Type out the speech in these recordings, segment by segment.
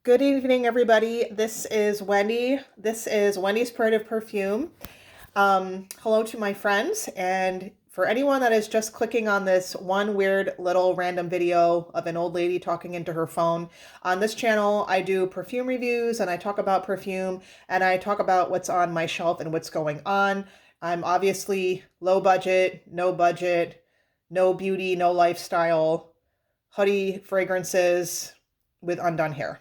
Good evening, everybody. This is Wendy. This is Wendy's Parade of Perfume. Hello to my friends, and for anyone that is just clicking on this one weird little random video of an old lady talking into her phone, on this channel I do perfume reviews and I talk about perfume and I talk about what's on my shelf and what's going on. I'm obviously low budget, no beauty, no lifestyle, hoodie fragrances with undone hair.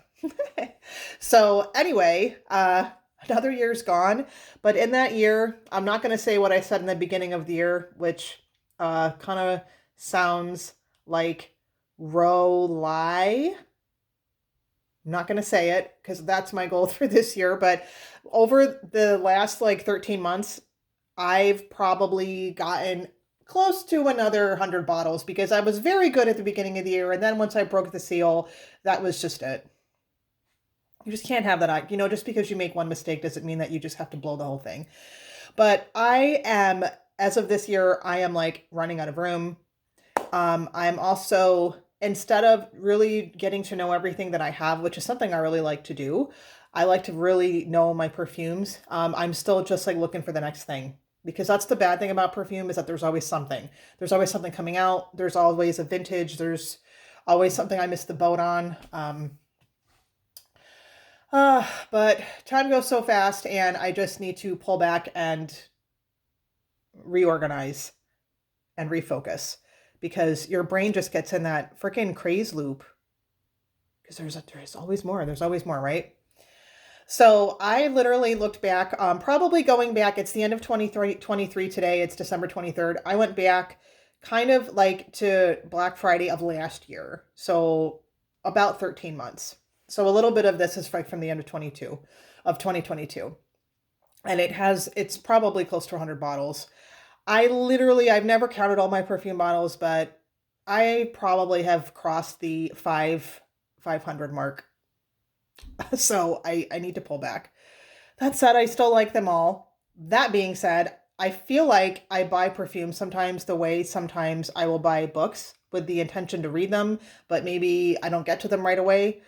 So anyway, another year's gone, but in that year, I'm not going to say what I said in the beginning of the year, which kind of sounds like row lie. I'm not going to say it because that's my goal for this year, but over the last like 13 months, I've probably gotten close to another 100 bottles because I was very good at the beginning of the year, and then once I broke the seal, that was just it. You just can't have that. Just because you make one mistake doesn't mean that you just have to blow the whole thing. But I am, as of this year, I am like running out of room. I'm also, instead of really getting to know everything that I have, which is something I really like to do, I like to really know my perfumes. I'm still just like looking for the next thing. Because that's the bad thing about perfume is that there's always something. There's always something coming out. There's always a vintage. There's always something I missed the boat on. But time goes so fast and I just need to pull back and reorganize and refocus because your brain just gets in that freaking craze loop because there's always more. There's always more, right? So I literally looked back, probably going back, it's the end of 2023 today, it's December 23rd. I went back kind of like to Black Friday of last year. So about 13 months. So a little bit of this is from the end of 2022. And it's probably close to 100 bottles. I've never counted all my perfume bottles, but I probably have crossed the 500 mark. So I need to pull back. That said, I still like them all. That being said, I feel like I buy perfume sometimes the way sometimes I will buy books with the intention to read them, but maybe I don't get to them right away.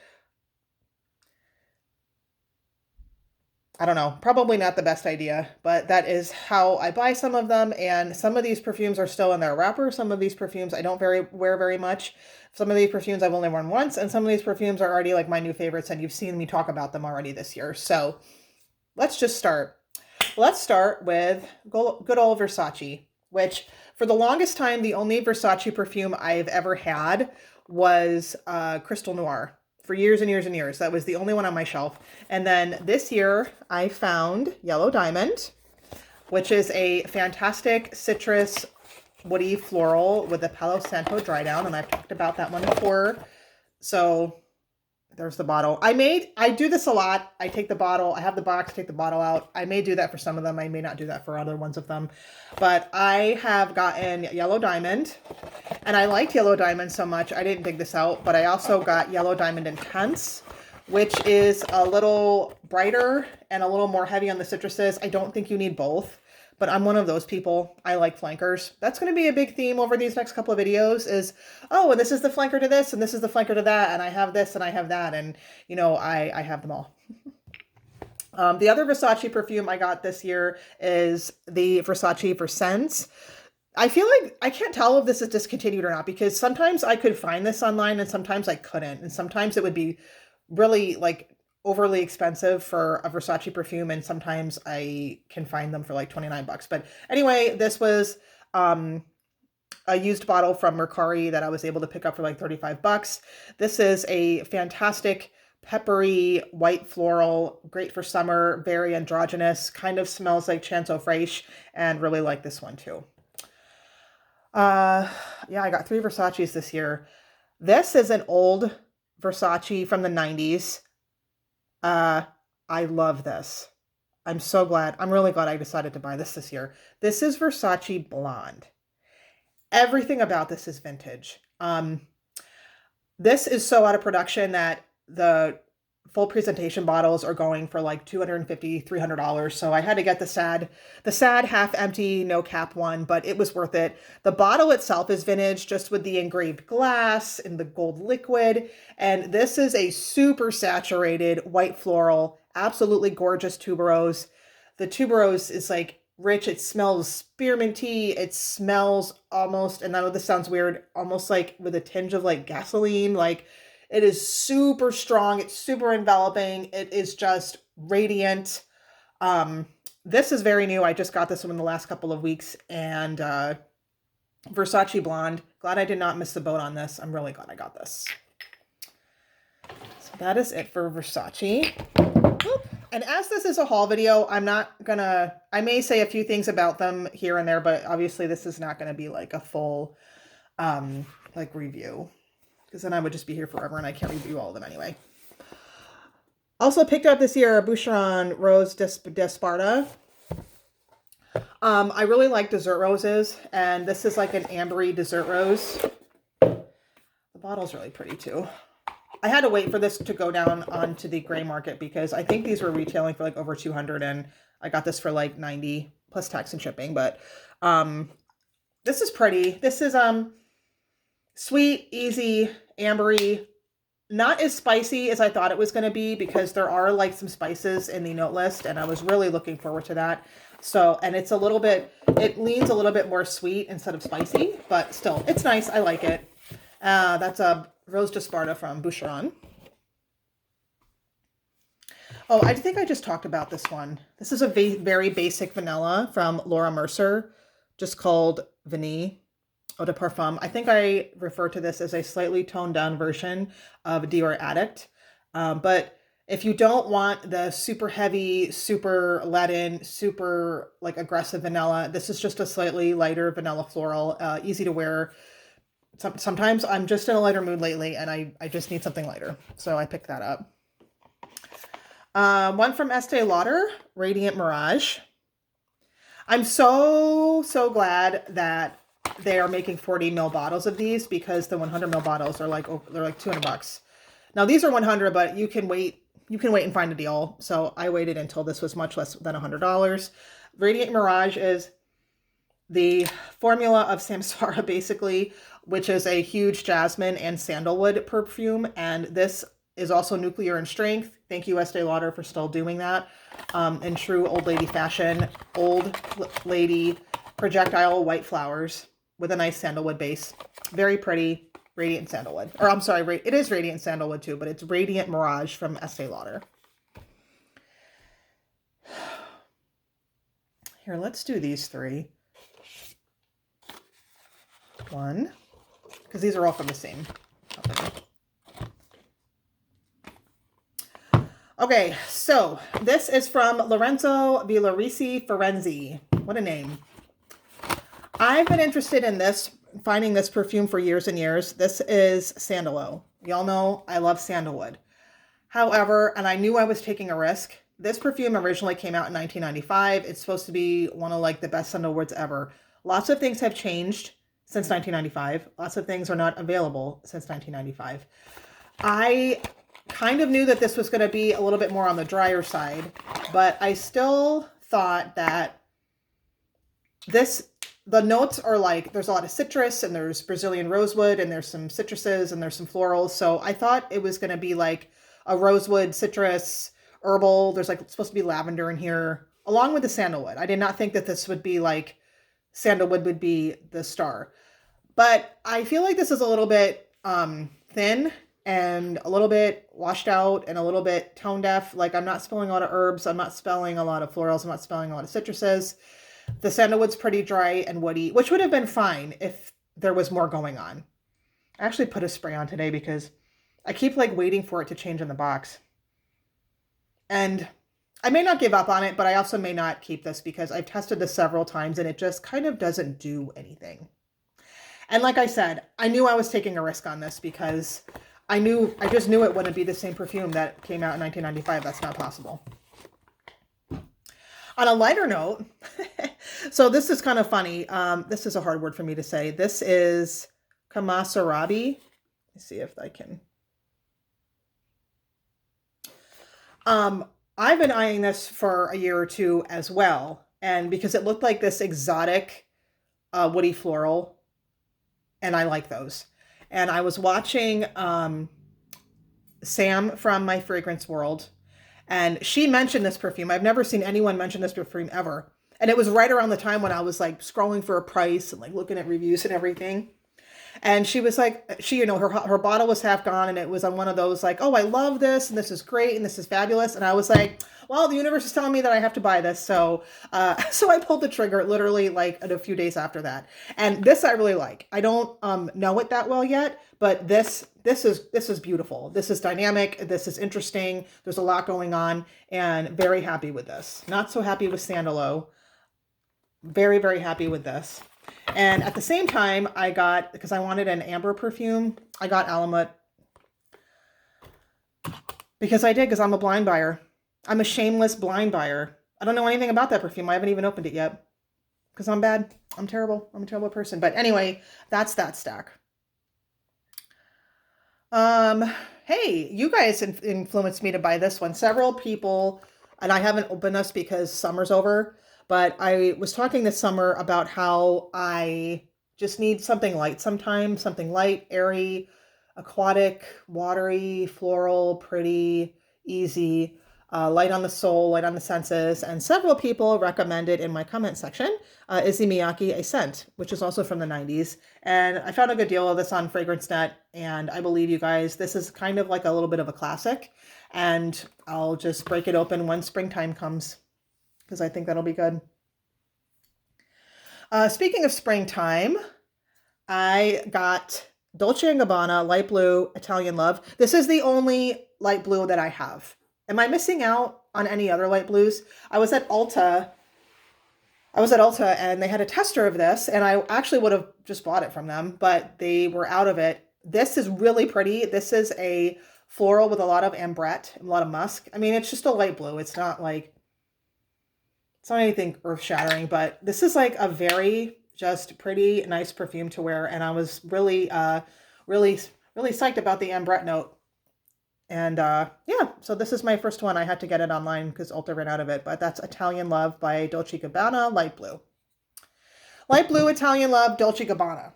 I don't know, probably not the best idea, but that is how I buy some of them. And some of these perfumes are still in their wrapper. Some of these perfumes I don't wear very much. Some of these perfumes I've only worn once, and some of these perfumes are already like my new favorites, and you've seen me talk about them already this year. So let's just start. Let's start with good old Versace, which for the longest time, the only Versace perfume I've ever had was Crystal Noir. For years and years and years. That was the only one on my shelf. And then this year I found Yellow Diamond, which is a fantastic citrus woody floral with a Palo Santo dry down. And I've talked about that one before. So there's the bottle. I do this a lot. I take the bottle, I have the box, take the bottle out. I may do that for some of them. I may not do that for other ones of them. But I have gotten Yellow Diamond, and I liked Yellow Diamond so much. I didn't dig this out, but I also got Yellow Diamond Intense, which is a little brighter and a little more heavy on the citruses. I don't think you need both, but I'm one of those people. I like flankers. That's going to be a big theme over these next couple of videos is, oh, and this is the flanker to this, and this is the flanker to that, and I have this, and I have that, and, I have them all. The other Versace perfume I got this year is the Versace Versace. I feel like I can't tell if this is discontinued or not because sometimes I could find this online and sometimes I couldn't. And sometimes it would be really like overly expensive for a Versace perfume, and sometimes I can find them for like 29 bucks. But anyway, this was a used bottle from Mercari that I was able to pick up for like 35 bucks. This is a fantastic peppery white floral, great for summer, very androgynous, kind of smells like Chanteau Fraîche, and really like this one too. Yeah, I got 3 Versaces this year. This is an old Versace from the 90s. I love this. I'm so glad. I'm really glad I decided to buy this year. This is Versace Blonde. Everything about this is vintage. This is so out of production that the full presentation bottles are going for like $250, $300. So I had to get the sad half empty, no cap one, but it was worth it. The bottle itself is vintage, just with the engraved glass and the gold liquid. And this is a super saturated white floral, absolutely gorgeous tuberose. The tuberose is like rich. It smells spearminty. It smells almost, and I know this sounds weird, almost like with a tinge of like gasoline. Like, it is super strong. It's super enveloping. It is just radiant. This is very new. I just got this one in the last couple of weeks, and Versace Blonde. Glad I did not miss the boat on this. I'm really glad I got this. So that is it for Versace. And as this is a haul video, I may say a few things about them here and there, but obviously this is not going to be like a full, like review, because then I would just be here forever and I can't review all of them anyway. Also picked up this year a Boucheron Rose d'Esparta. I really like dessert roses, and this is like an ambery dessert rose. The bottle's really pretty too. I had to wait for this to go down onto the gray market because I think these were retailing for like over 200, and I got this for like 90 plus tax and shipping. But this is pretty. This is sweet, easy, ambery, not as spicy as I thought it was going to be, because there are like some spices in the note list, and I was really looking forward to that. So, and it's it leans a little bit more sweet instead of spicy, but still, it's nice. I like it. That's a Rose d'Esparta from Boucheron. Oh, I think I just talked about this one. This is a very basic vanilla from Laura Mercier, just called Vanille Eau de Parfum. I think I refer to this as a slightly toned down version of Dior Addict. But if you don't want the super heavy, super leaden, super like aggressive vanilla, this is just a slightly lighter vanilla floral, easy to wear. Sometimes I'm just in a lighter mood lately, and I just need something lighter. So I picked that up. One from Estee Lauder, Radiant Mirage. I'm so glad that they are making 40 ml bottles of these, because the 100 ml bottles are like, they're like $200. Now these are 100, but you can wait and find a deal. So I waited until this was much less than $100. Radiant Mirage is the formula of Samsara, basically, which is a huge jasmine and sandalwood perfume. And this is also nuclear in strength. Thank you, Estee Lauder, for still doing that. In true old lady fashion, old lady projectile white flowers with a nice sandalwood base. Very pretty, radiant sandalwood. Or I'm sorry, it is radiant sandalwood too, but it's Radiant Mirage from Estee Lauder. Here, let's do these three. One, because these are all from the same company. Okay, so this is from Lorenzo Villarici Ferenzi. What a name. I've been interested in finding this perfume for years and years. This is Sandalo. Y'all know I love sandalwood. However, and I knew I was taking a risk, this perfume originally came out in 1995. It's supposed to be one of like the best sandalwoods ever. Lots of things have changed since 1995. Lots of things are not available since 1995. I kind of knew that this was going to be a little bit more on the drier side, but I still thought that the notes are like, there's a lot of citrus, and there's Brazilian rosewood, and there's some citruses, and there's some florals. So I thought it was going to be like a rosewood, citrus, herbal. There's like supposed to be lavender in here, along with the sandalwood. I did not think that this would be like sandalwood would be the star. But I feel like this is a little bit thin and a little bit washed out and a little bit tone deaf. Like, I'm not smelling a lot of herbs. I'm not smelling a lot of florals. I'm not smelling a lot of citruses. The sandalwood's pretty dry and woody, which would have been fine if there was more going on. I actually put a spray on today because I keep like waiting for it to change in the box. And I may not give up on it, but I also may not keep this because I've tested this several times and it just kind of doesn't do anything. And like I said, I knew I was taking a risk on this because I just knew it wouldn't be the same perfume that came out in 1995. That's not possible. On a lighter note, so this is kind of funny. This is a hard word for me to say. This is Kamasarabi. Let's see if I can. Um, I've been eyeing this for a year or two as well. And because it looked like this exotic woody floral, and I like those. And I was watching Sam from My Fragrance World, and she mentioned this perfume. I've never seen anyone mention this perfume ever. And it was right around the time when I was like scrolling for a price and like looking at reviews and everything. And she was like, her bottle was half gone, and it was on one of those like, oh, I love this, and this is great, and this is fabulous. And I was like, well, the universe is telling me that I have to buy this, so so I pulled the trigger literally like a few days after that. And this I really like. I don't know it that well yet, but this is beautiful. This is dynamic. This is interesting. There's a lot going on, and very happy with this. Not so happy with Sandalo. Very, very happy with this. And at the same time, I got, because I wanted an amber perfume, I got Alamut. Because I did, because I'm a blind buyer. I'm a shameless blind buyer. I don't know anything about that perfume. I haven't even opened it yet. Because I'm bad. I'm terrible. I'm a terrible person. But anyway, that's that stack. Hey, you guys influenced me to buy this one. Several people, and I haven't opened this because summer's over, but I was talking this summer about how I just need something light sometimes, something light, airy, aquatic, watery, floral, pretty, easy, light on the soul, light on the senses. And several people recommended in my comment section Issey Miyake A Scent, which is also from the 90s. And I found a good deal of this on FragranceNet, and I believe you guys, this is kind of like a little bit of a classic. And I'll just break it open when springtime comes, because I think that'll be good. Speaking of springtime, I got Dolce & Gabbana Light Blue Italian Love. This is the only light blue that I have. Am I missing out on any other light blues? I was at Ulta and they had a tester of this, and I actually would have just bought it from them, but they were out of it. This is really pretty. This is a floral with a lot of ambrette and a lot of musk. I mean, it's just a light blue. It's not anything earth-shattering, but this is like a very just pretty, nice perfume to wear, and I was really, really psyched about the ambrette note. And yeah, so this is my first one. I had to get it online because Ulta ran out of it, but that's Italian Love by Dolce & Gabbana Light Blue. Light Blue Italian Love Dolce & Gabbana.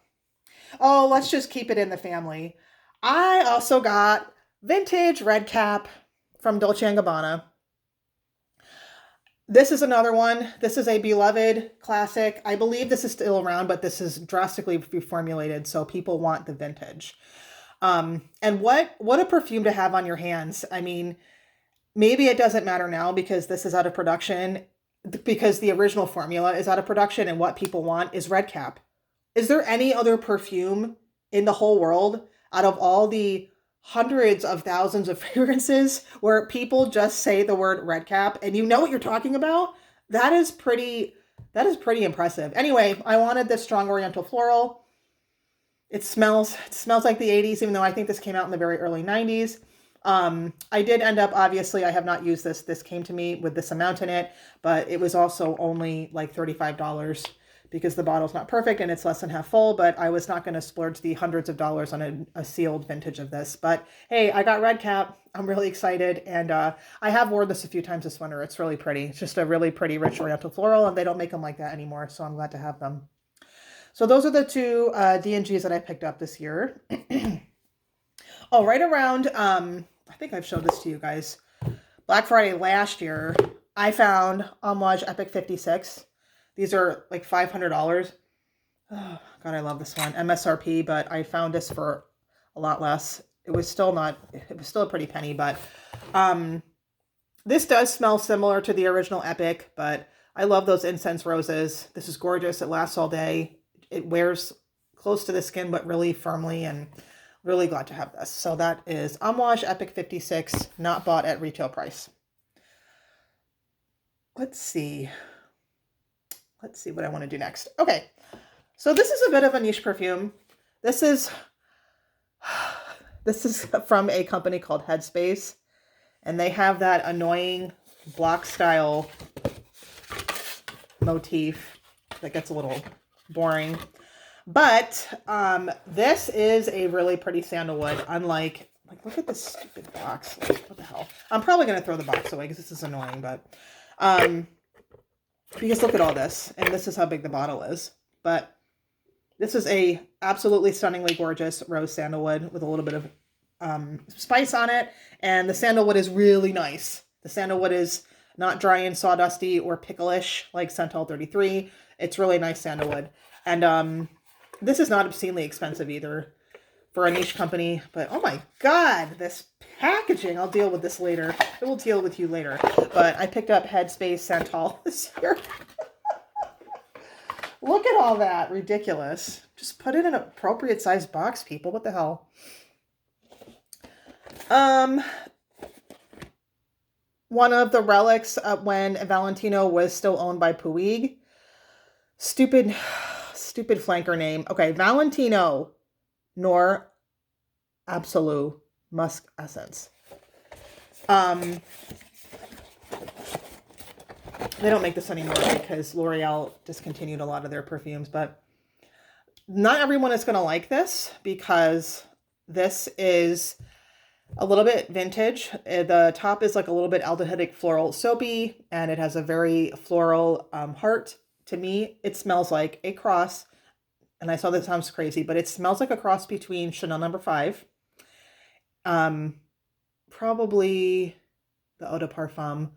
Oh, let's just keep it in the family. I also got Vintage Red Cap from Dolce & Gabbana. This is another one. This is a beloved classic. I believe this is still around, but this is drastically reformulated, so people want the vintage. And what a perfume to have on your hands. I mean, maybe it doesn't matter now because this is out of production, because the original formula is out of production, and what people want is Red Cap. Is there any other perfume in the whole world out of all the hundreds of thousands of fragrances where people just say the word Red Cap and you know what you're talking about? That is pretty impressive. Anyway, I wanted this strong oriental floral. It smells like the 80s, even though I think this came out in the very early 90s. I did end up, obviously, I have not used this. This came to me with this amount in it, but it was also only like $35 because the bottle's not perfect and it's less than half full, but I was not going to splurge the hundreds of dollars on a sealed vintage of this. But hey, I got Red Cap. I'm really excited, and I have worn this a few times this winter. It's really pretty. It's just a really pretty, rich oriental floral, and they don't make them like that anymore, so I'm glad to have them. So those are the two D&Gs that I picked up this year. Oh, right around, I think I've showed this to you guys, Black Friday last year, I found Homage Epic 56. These are like $500. Oh, God, I love this one. MSRP, but I found this for a lot less. It was still a pretty penny, but this does smell similar to the original Epic, but I love those incense roses. This is gorgeous. It lasts all day. It wears close to the skin, but really firmly, and really glad to have this. So that is Homage Epic 56, not bought at retail price. Let's see what I want to do next. Okay, so this is a bit of a niche perfume. This is from a company called Headspace, and they have that annoying block style motif that gets a little boring. But this is a really pretty sandalwood, unlike Like, look at this stupid box. Like, what the hell? I'm probably going to throw the box away because this is annoying, but, because look at all this, and this is how big the bottle is. But this is a absolutely stunningly gorgeous rose sandalwood with a little bit of spice on it, and the sandalwood is really nice. The sandalwood is not dry and sawdusty or picklish like Centol 33. It's really nice sandalwood, and this is not obscenely expensive either for a niche company. But oh my god, this packaging! I'll deal with this later. I will deal with you later. But I picked up Headspace Centol this year. Look at all that. Ridiculous. Just put it in an appropriate size box, people. What the hell? One of the relics when Valentino was still owned by Puig. Stupid flanker name. Okay, Valentino Nor Absolu Musk Essence. They don't make this anymore because L'Oreal discontinued a lot of their perfumes, but not everyone is going to like this because this is a little bit vintage. The top is like a little bit aldehydic floral soapy, and it has a very floral heart. To me, it smells like a cross, and I saw that sounds crazy, but it smells like a cross between Chanel No. 5, probably the Eau de Parfum,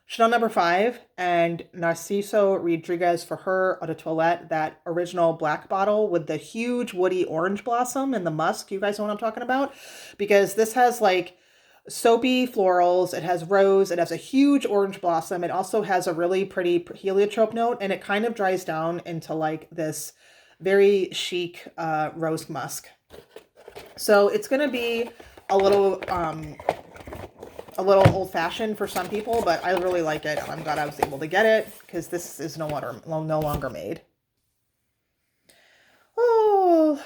Chanel No. 5, and Narciso Rodriguez for her Eau de Toilette, that original black bottle with the huge woody orange blossom and the musk. You guys know what I'm talking about? Because this has like soapy florals, it has rose, it has a huge orange blossom. It also has a really pretty heliotrope note, and it kind of dries down into like this very chic rose musk. So it's going to be a little old-fashioned for some people, but I really like it. I'm glad I was able to get it because this is no longer made. Oh,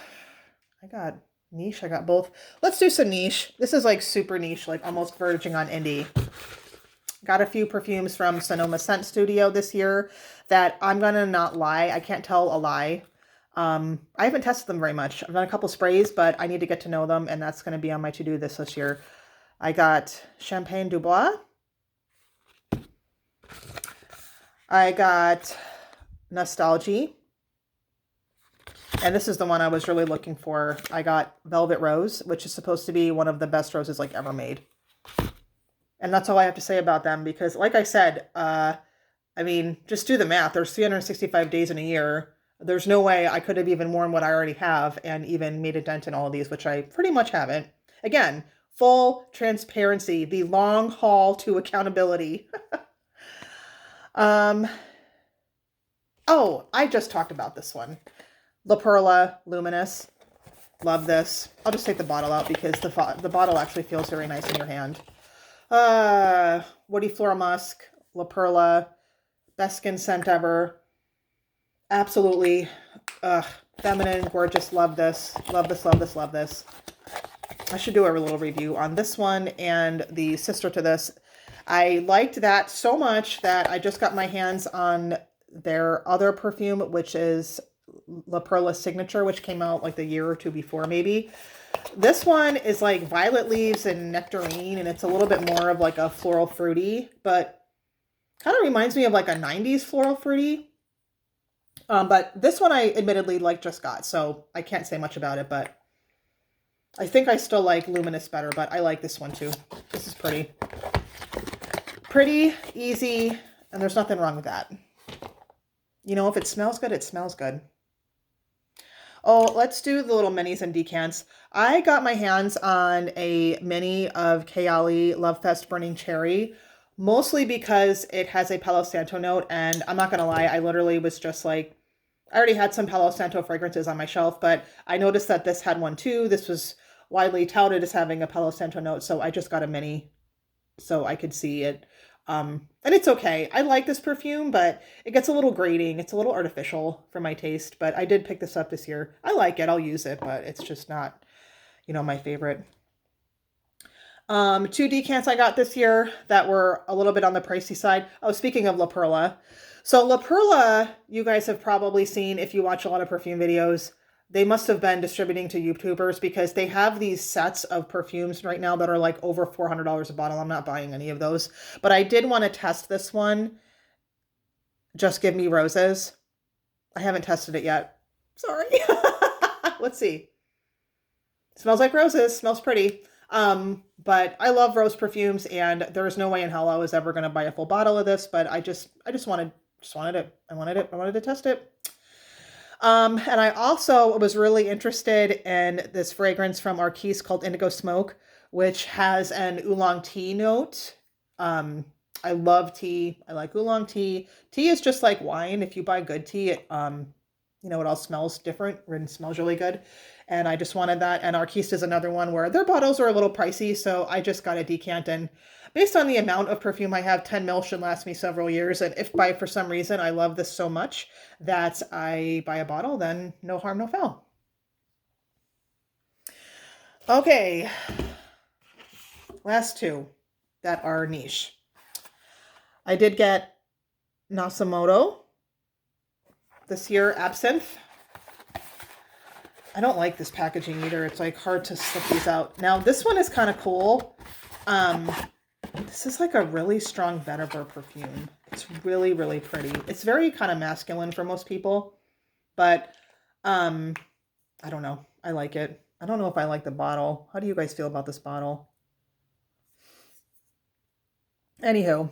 I got niche. I got both. Let's do some niche. This is like super niche, like almost verging on indie. Got a few perfumes from Sonoma Scent Studio this year that I'm gonna not lie. I can't tell a lie. I haven't tested them very much. I've done a couple sprays, but I need to get to know them, and that's going to be on my to-do this year. I got Champagne du Bois. I got Nostalgie. And this is the one I was really looking for. I got Velvet Rose, which is supposed to be one of the best roses like ever made. And that's all I have to say about them because, like I said, I mean, just do the math. There's 365 days in a year. There's no way I could have even worn what I already have and even made a dent in all of these, which I pretty much haven't. Again, full transparency, the long haul to accountability. Oh, I just talked about this one. La Perla Luminous. Love this. I'll just take the bottle out because the bottle actually feels very nice in your hand. Woody Floral Musk, La Perla, best skin scent ever. Absolutely feminine, gorgeous. Love this. Love this, love this, love this. I should do a little review on this one and the sister to this. I liked that so much that I just got my hands on their other perfume, which is La Perla Signature, which came out like the year or two before maybe. This one is like violet leaves and nectarine, and it's a little bit more of like a floral fruity, but kind of reminds me of like a 90s floral fruity. But this one I admittedly like just got, so I can't say much about it, but I think I still like Luminous better, but I like this one too. This is pretty. Pretty, easy, and there's nothing wrong with that. You know, if it smells good, it smells good. Oh, let's do the little minis and decants. I got my hands on a mini of Kayali Love Fest Burning Cherry, mostly because it has a Palo Santo note, and I'm not going to lie, I literally was just like, I already had some Palo Santo fragrances on my shelf, but I noticed that this had one too. This was widely touted as having a Palo Santo note, so I just got a mini so I could see it. And it's okay. I like this perfume, but it gets a little grating. It's a little artificial for my taste, but I did pick this up this year. I like it. I'll use it, but it's just not, you know, my favorite. Two decants I got this year that were a little bit on the pricey side. Oh, speaking of La Perla. So La Perla, you guys have probably seen if you watch a lot of perfume videos. They must have been distributing to YouTubers because they have these sets of perfumes right now that are like over $400 a bottle. I'm not buying any of those, but I did want to test this one. Just Give Me Roses. I haven't tested it yet. Sorry. Let's see. Smells like roses. Smells pretty. But I love rose perfumes, and there's no way in hell I was ever going to buy a full bottle of this. But I just wanted it. I wanted to test it. And I also was really interested in this fragrance from Arquise called Indigo Smoke, which has an oolong tea note. I love tea. I like oolong tea. Tea is just like wine. If you buy good tea, it all smells different and smells really good. And I just wanted that. And Arquiste is another one where their bottles are a little pricey, so I just got a decant. And based on the amount of perfume I have, 10 mil should last me several years. And if for some reason I love this so much that I buy a bottle, then no harm, no foul. Okay, last two that are niche. I did get Nasamoto this year, Absinthe. I don't like this packaging either. It's like hard to slip these out. Now this one is kind of cool. This is like a really strong vetiver perfume. It's really, really pretty. It's very kind of masculine for most people, but I don't know. I like it. I don't know if I like the bottle. How do you guys feel about this bottle? Anywho,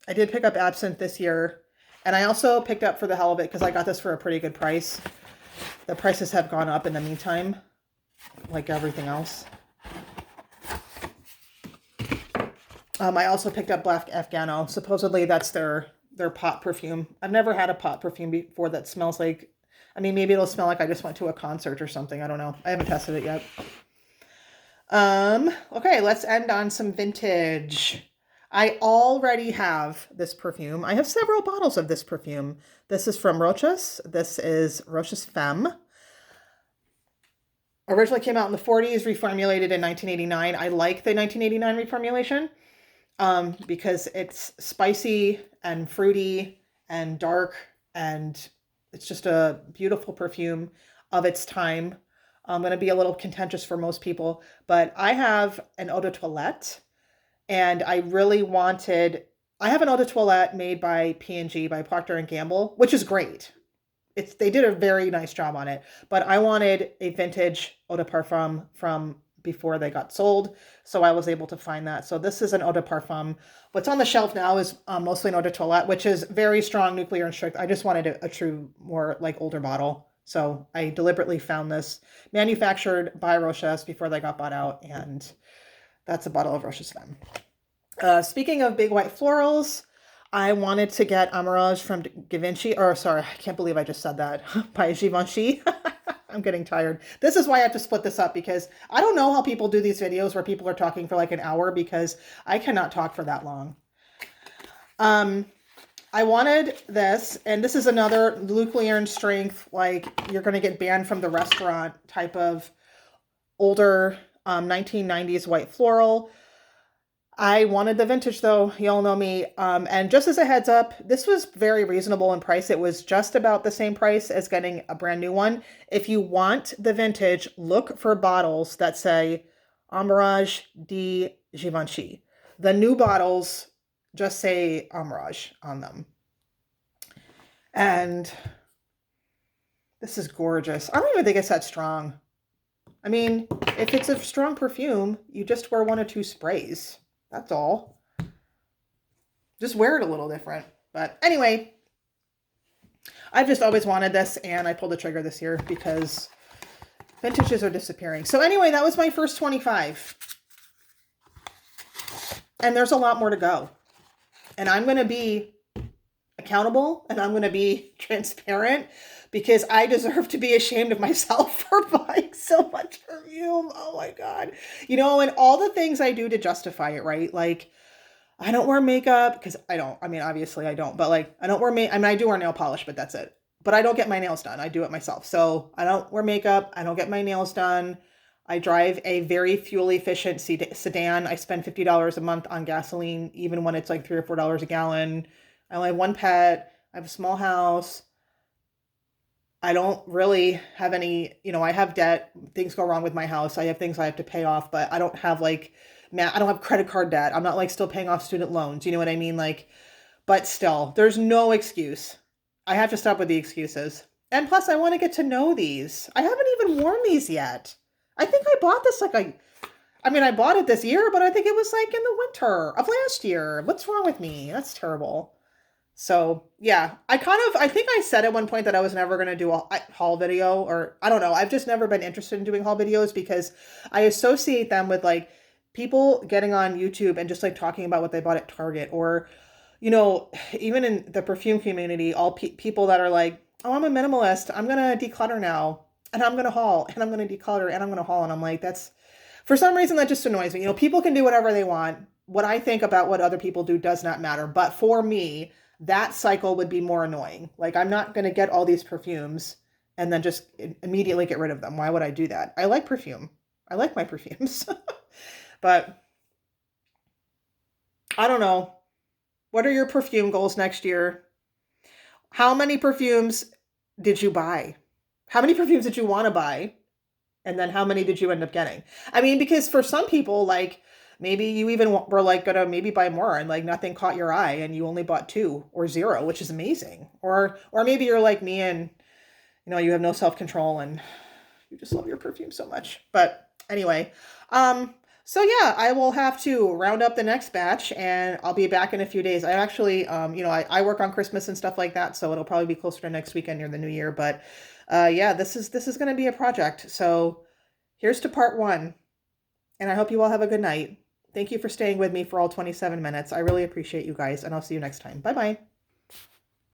I did pick up Absinthe this year, and I also picked up for the hell of it because I got this for a pretty good price. The prices have gone up in the meantime, like everything else. I also picked up Black Afghano. Supposedly that's their pot perfume. I've never had a pot perfume before that smells like, I mean, maybe it'll smell like I just went to a concert or something. I don't know. I haven't tested it yet. Okay, let's end on some vintage. I already have this perfume. I have several bottles of this perfume. This is from Roches. This is Roches Femme. Originally came out in the 40s, reformulated in 1989. I like the 1989 reformulation because it's spicy and fruity and dark, and it's just a beautiful perfume of its time. I'm going to be a little contentious for most people, but I have an eau de toilette. And I really wanted, I have an eau de toilette made by P&G, by Procter & Gamble, which is great. They did a very nice job on it, but I wanted a vintage eau de parfum from before they got sold. So I was able to find that. So this is an eau de parfum. What's on the shelf now is mostly an eau de toilette, which is very strong, nuclear and strict. I just wanted a true, more like older bottle. So I deliberately found this manufactured by Roches before they got bought out, and that's a bottle of Roches Femme. Speaking of big white florals, I wanted to get Amoureuse from Givenchy, or sorry, I can't believe I just said that, by Givenchy. I'm getting tired. This is why I have to split this up, because I don't know how people do these videos where people are talking for like an hour, because I cannot talk for that long. I wanted this, and this is another nuclear strength, like you're going to get banned from the restaurant type of older 1990s white floral. I wanted the vintage though, y'all know me. And just as a heads up, this was very reasonable in price. It was just about the same price as getting a brand new one. If you want the vintage, look for bottles that say Amoureuse de Givenchy. The new bottles just say Amoureuse on them. And this is gorgeous. I don't even think it's that strong. I mean, if it's a strong perfume, you just wear 1 or 2 sprays. That's all. Just wear it a little different. But anyway, I've just always wanted this, and I pulled the trigger this year because vintages are disappearing. So anyway, that was my first 25. And there's a lot more to go. And I'm going to be accountable, and I'm going to be transparent, because I deserve to be ashamed of myself for buying so much perfume. Oh my God. And all the things I do to justify it, right? Like, I don't wear makeup because obviously I don't, but like, I don't wear makeup. I mean, I do wear nail polish, but that's it. But I don't get my nails done. I do it myself. So I don't wear makeup. I don't get my nails done. I drive a very fuel efficient sedan. I spend $50 a month on gasoline, even when it's like $3 or $4 a gallon. I only have 1 pet. I have a small house. I don't really have any, I have debt. Things go wrong with my house. I have things I have to pay off, but I don't have like, man, I don't have credit card debt. I'm not like still paying off student loans. You know what I mean? Like, but still, there's no excuse. I have to stop with the excuses. And plus, I want to get to know these. I haven't even worn these yet. I think I bought this I mean, I bought it this year, but I think it was like in the winter of last year. What's wrong with me? That's terrible. So yeah, I think I said at one point that I was never going to do a haul video, or I don't know. I've just never been interested in doing haul videos because I associate them with like people getting on YouTube and just like talking about what they bought at Target, or, you know, even in the perfume community, all people that are like, oh, I'm a minimalist. I'm going to declutter now, and I'm going to haul, and I'm going to declutter, and I'm going to haul. And I'm like, that's, for some reason, that just annoys me. You know, people can do whatever they want. What I think about what other people do does not matter. But for me, that cycle would be more annoying. Like, I'm not going to get all these perfumes and then just immediately get rid of them. Why would I do that? I like perfume. I like my perfumes. But I don't know. What are your perfume goals next year? How many perfumes did you buy? How many perfumes did you want to buy? And then how many did you end up getting? I mean, because for some people, like maybe you even were like gonna maybe buy more and like nothing caught your eye and you only bought two or zero, which is amazing. Or maybe you're like me and you have no self-control and you just love your perfume so much. But anyway, so yeah, I will have to round up the next batch and I'll be back in a few days. I actually, I work on Christmas and stuff like that, so it'll probably be closer to next weekend near the new year. But yeah, this is going to be a project. So here's to part one, and I hope you all have a good night. Thank you for staying with me for all 27 minutes. I really appreciate you guys, and I'll see you next time. Bye bye.